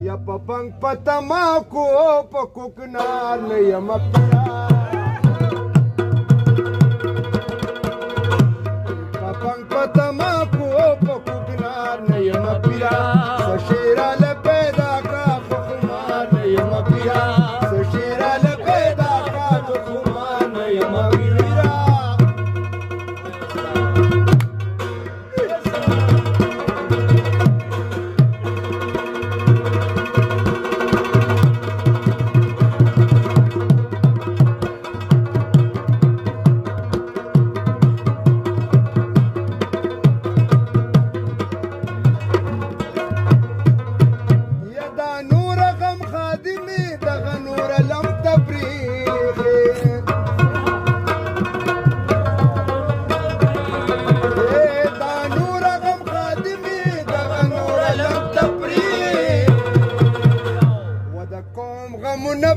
یا پپنګ پتماکو په کوکنار نه یم پیا پپنګ پتماکو په کوکنار نه یم پیا سشیرا له پیدا کا خمار نه یم پیا سشیرا له پیدا کا خمار نه یم پیا غمونه